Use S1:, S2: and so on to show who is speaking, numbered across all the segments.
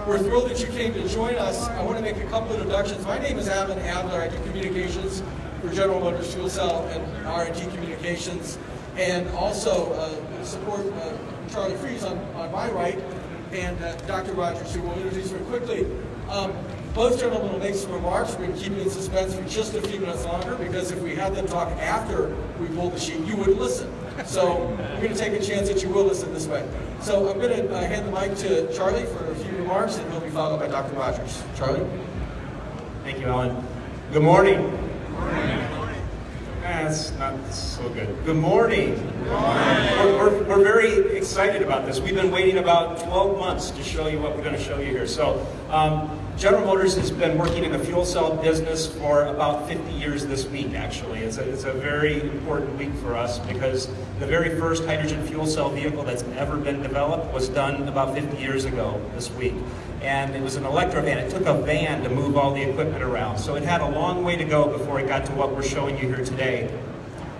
S1: We're thrilled that you came to join us. I want to make a couple of introductions. My name is Alan Adler. I do communications for General Motors Fuel Cell and R&D Communications, and also support Charlie Freeze on my right, and Dr. Rogers, who will introduce very quickly. Both gentlemen will make some remarks. We're going to keep you in suspense for just a few minutes longer, because if we had them talk after we pulled the sheet, you wouldn't listen. So we're going to take a chance that you will listen this way. So I'm going to hand the mic to Charlie for a few remarks, and he'll be followed by Dr. Rogers. Charlie?
S2: Thank you, Alan. Good morning. Good morning. That's not so good. Good morning. Good morning. We're very excited about this. We've been waiting about 12 months to show you what we're going to show you here. So General Motors has been working in the fuel cell business for about 50 years this week, actually. It's a very important week for us, because the very first hydrogen fuel cell vehicle that's ever been developed was done about 50 years ago this week. And it was an electro van. It took a van to move all the equipment around. So it had a long way to go before it got to what we're showing you here today.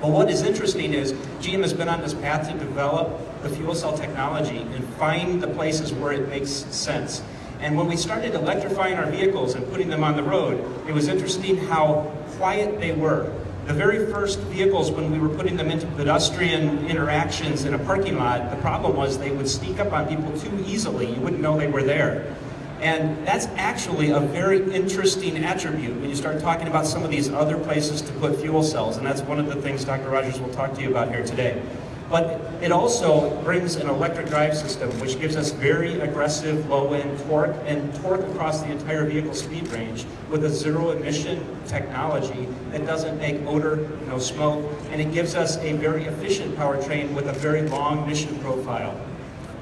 S2: But what is interesting is GM has been on this path to develop the fuel cell technology and find the places where it makes sense. And when we started electrifying our vehicles and putting them on the road, it was interesting how quiet they were. The very first vehicles, when we were putting them into pedestrian interactions in a parking lot, the problem was they would sneak up on people too easily. You wouldn't know they were there. And that's actually a very interesting attribute when you start talking about some of these other places to put fuel cells, and that's one of the things Dr. Rogers will talk to you about here today. But it also brings an electric drive system, which gives us very aggressive low-end torque, and torque across the entire vehicle speed range with a zero-emission technology that doesn't make odor, no smoke, and it gives us a very efficient powertrain with a very long mission profile.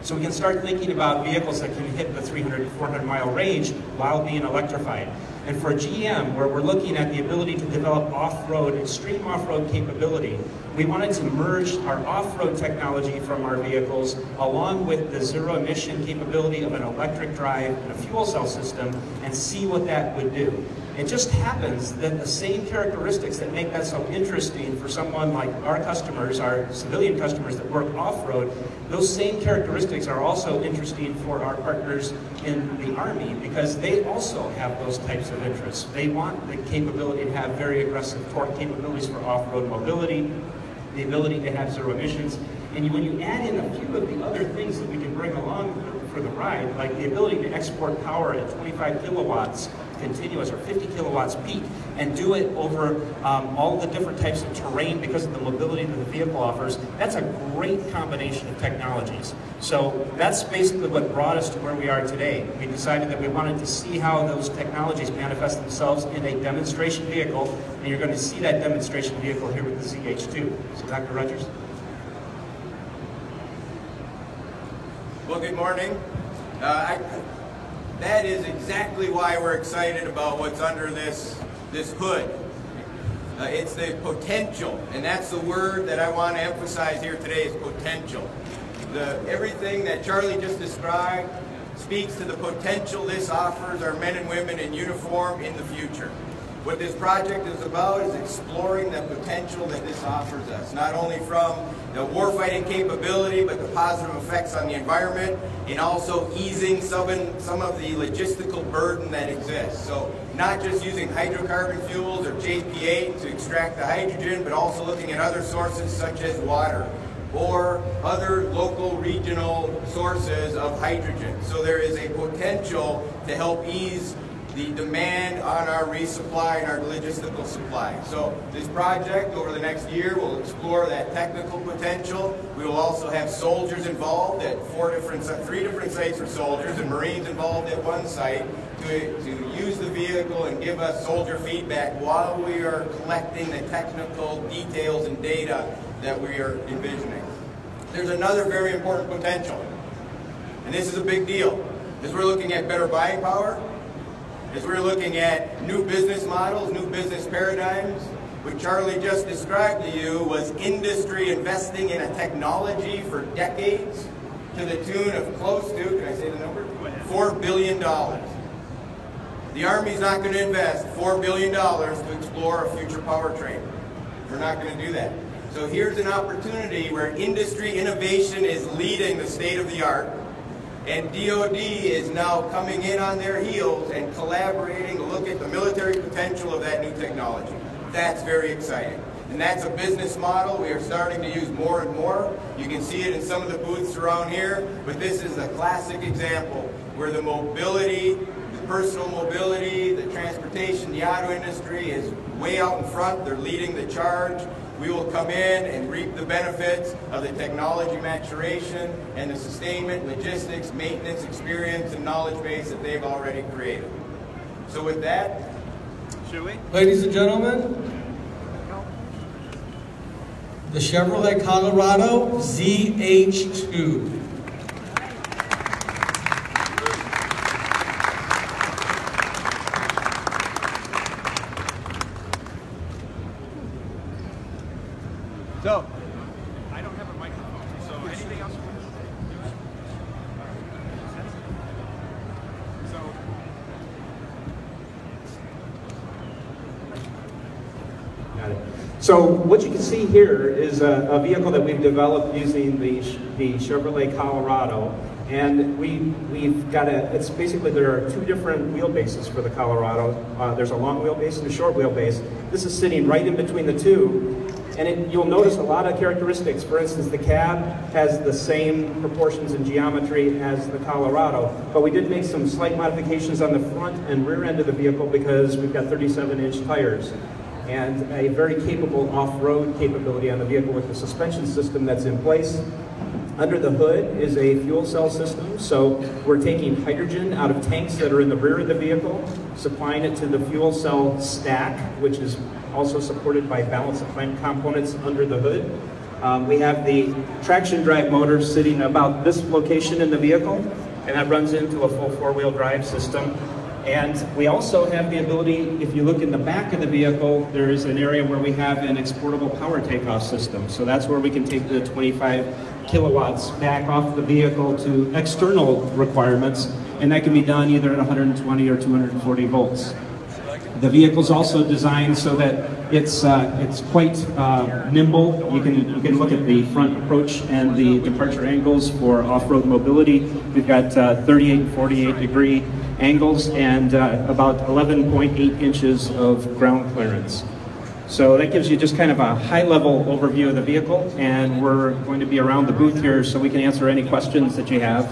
S2: So we can start thinking about vehicles that can hit the 300 to 400 mile range while being electrified. And for GM, where we're looking at the ability to develop off-road, extreme off-road capability, we wanted to merge our off-road technology from our vehicles along with the zero-emission capability of an electric drive and a fuel cell system, and see what that would do. It just happens that the same characteristics that make that so interesting for someone like our customers, our civilian customers that work off-road, those same characteristics are also interesting for our partners in the Army, because they also have those types of interests. They want the capability to have very aggressive torque capabilities for off-road mobility, the ability to have zero emissions, and when you add in a few of the other things that we can bring along for the ride, like the ability to export power at 25 kilowatts continuous or 50 kilowatts peak, and do it over all the different types of terrain because of the mobility that the vehicle offers, that's a great combination of technologies. So that's basically what brought us to where we are today. We decided that we wanted to see how those technologies manifest themselves in a demonstration vehicle, and you're going to see that demonstration vehicle here with the ZH2. So Dr. Rogers.
S3: Well, good morning. That is exactly why we're excited about what's under this hood. It's the potential, and that's the word that I want to emphasize here today, is potential. Everything that Charlie just described speaks to the potential this offers our men and women in uniform in the future. What this project is about is exploring the potential that this offers us, not only from the warfighting capability, but the positive effects on the environment, and also easing some of the logistical burden that exists. So not just using hydrocarbon fuels or JP8 to extract the hydrogen, but also looking at other sources such as water or other local regional sources of hydrogen. So there is a potential to help ease the demand on our resupply and our logistical supply. So this project over the next year will explore that technical potential. We will also have soldiers involved at three different sites for soldiers, and Marines involved at one site to use the vehicle and give us soldier feedback while we are collecting the technical details and data that we are envisioning. There's another very important potential, and this is a big deal, as we're looking at better buying power, as we're looking at new business models, new business paradigms. What Charlie just described to you was industry investing in a technology for decades to the tune of close to, can I say the number? $4 billion. The Army's not going to invest $4 billion to explore a future powertrain. We're not going to do that. So here's an opportunity where industry innovation is leading the state of the art, And DOD is now coming in on their heels and collaborating to look at the military potential of that new technology. That's very exciting. And that's a business model we are starting to use more and more. You can see it in some of the booths around here, but this is a classic example where the mobility, the personal mobility, the transportation, the auto industry is way out in front. They're leading the charge. We will come in and reap the benefits of the technology maturation and the sustainment, logistics, maintenance, experience, and knowledge base that they've already created. So with that, should we?
S1: Ladies and gentlemen, the Chevrolet Colorado ZH2.
S3: So, I don't have a microphone, so anything else?
S2: Got it. So what you can see here is a vehicle that we've developed using the Chevrolet Colorado, and we've got it's basically, there are two different wheelbases for the Colorado. There's a long wheelbase and a short wheelbase. This is sitting right in between the two. And you'll notice a lot of characteristics. For instance, the cab has the same proportions and geometry as the Colorado, but we did make some slight modifications on the front and rear end of the vehicle because we've got 37-inch tires and a very capable off-road capability on the vehicle with the suspension system that's in place. Under the hood is a fuel cell system, so we're taking hydrogen out of tanks that are in the rear of the vehicle, supplying it to the fuel cell stack, which is also supported by balance of plant components under the hood. We have the traction drive motor sitting about this location in the vehicle, and that runs into a full four-wheel drive system. And we also have the ability, if you look in the back of the vehicle, there is an area where we have an exportable power takeoff system. So that's where we can take the 25 kilowatts back off the vehicle to external requirements, and that can be done either at 120 or 240 volts. The vehicle's also designed so that it's quite nimble. You can look at the front approach and the departure angles for off-road mobility. We've got 38 and 48 degree angles and about 11.8 inches of ground clearance. So that gives you just kind of a high-level overview of the vehicle, and we're going to be around the booth here so we can answer any questions that you have.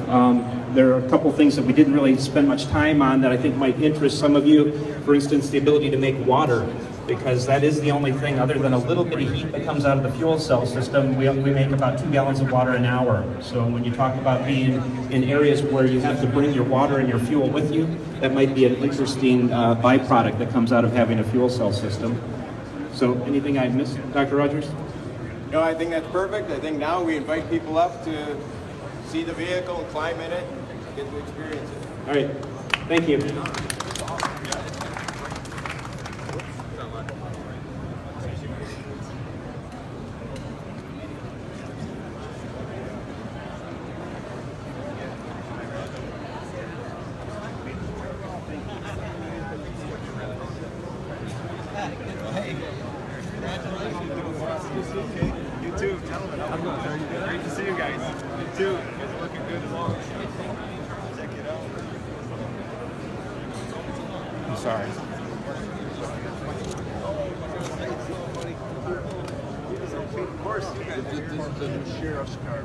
S2: There are a couple things that we didn't really spend much time on that I think might interest some of you. For instance, the ability to make water, because that is the only thing other than a little bit of heat that comes out of the fuel cell system. We make about 2 gallons of water an hour. So when you talk about being in areas where you have to bring your water and your fuel with you, that might be an interesting byproduct that comes out of having a fuel cell system. So anything I missed, Dr. Rogers?
S3: No, I think that's perfect. I think now we invite people up to see the vehicle and climb in it, and get to experience it.
S2: All right, thank you.
S3: You too, gentlemen. I'm good. Great to see you guys. You too. You guys are looking good as well. Check it out. I'm sorry. Of course, you guys. This is the new sheriff's car.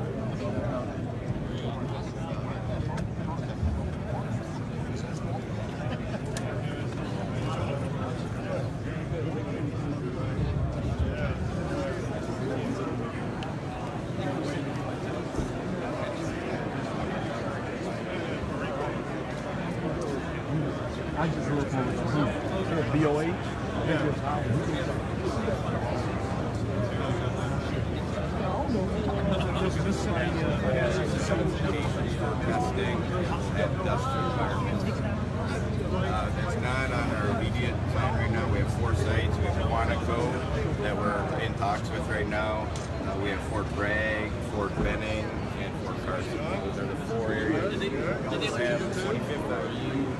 S4: I just looked at it. BOH? This is certifications for testing at industrial environments. That's not on our immediate plan right now. We have 4 sites. We have Quantico that we're in talks with right now. We have Fort Bragg, Fort Benning, and Fort Carson. Those are the 4 areas. We also have 25th RU.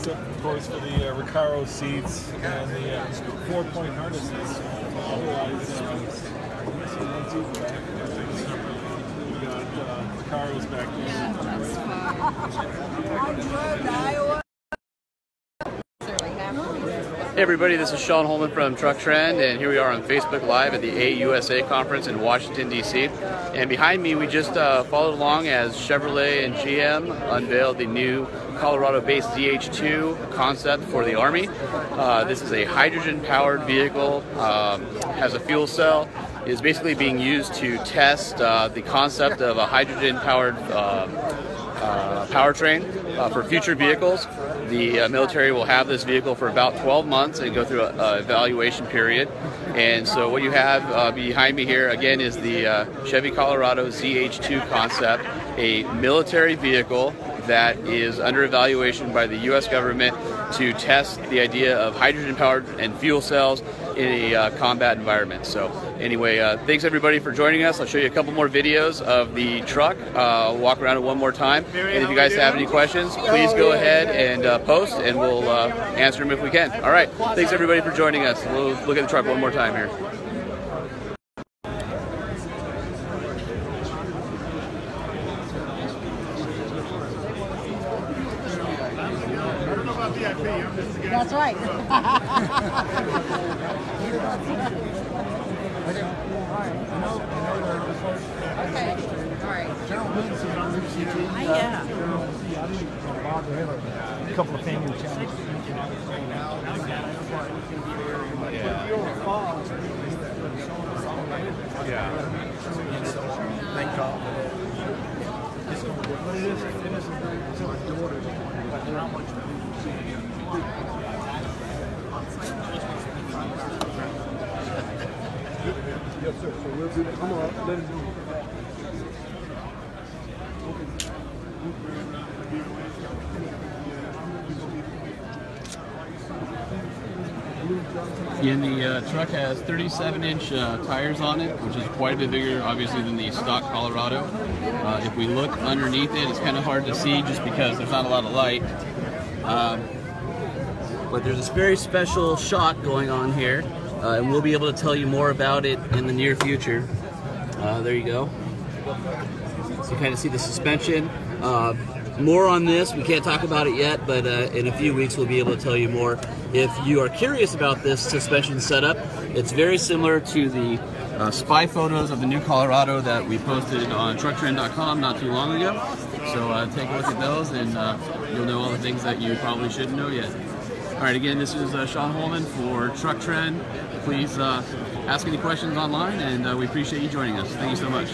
S4: Of course,
S5: is for the Recaro seats and the 4-point harnesses. Otherwise, we got Recaro's back there.
S6: Yeah, that's fun.
S7: Hey everybody, this is Sean Holman from Truck Trend, and here we are on Facebook Live at the AUSA conference in Washington, D.C. And behind me, we just followed along as Chevrolet and GM unveiled the new Colorado-based ZH2 concept for the Army. This is a hydrogen-powered vehicle, has a fuel cell, is basically being used to test the concept of a hydrogen-powered powertrain for future vehicles. The military will have this vehicle for about 12 months and go through an evaluation period. And so what you have behind me here, again, is the Chevy Colorado ZH2 concept, a military vehicle that is under evaluation by the U.S. government to test the idea of hydrogen-powered and fuel cells in a combat environment. So anyway, thanks everybody for joining us. I'll show you a couple more videos of the truck. Walk around it one more time. And if you guys have any questions, please go ahead and post, and we'll answer them if we can. All right, thanks everybody for joining us. We'll look at the truck one more time here.
S6: That's right. Okay. All right. Yeah.
S5: A couple of family channels. Yeah. Thank God. Yes, sir. So we'll do that. Come on, let him do it.
S7: And the truck has 37-inch tires on it, which is quite a bit bigger, obviously, than the stock Colorado. If we look underneath it, it's kind of hard to see just because there's not a lot of light. But there's this very special shot going on here, and we'll be able to tell you more about it in the near future. There you go. So you kind of see the suspension. More on this, we can't talk about it yet, but in a few weeks we'll be able to tell you more. If you are curious about this suspension setup, it's very similar to the spy photos of the new Colorado that we posted on trucktrend.com not too long ago. So take a look at those, and you'll know all the things that you probably shouldn't know yet. All right, again, this is Sean Holman for Truck Trend. Please ask any questions online, and we appreciate you joining us. Thank you so much.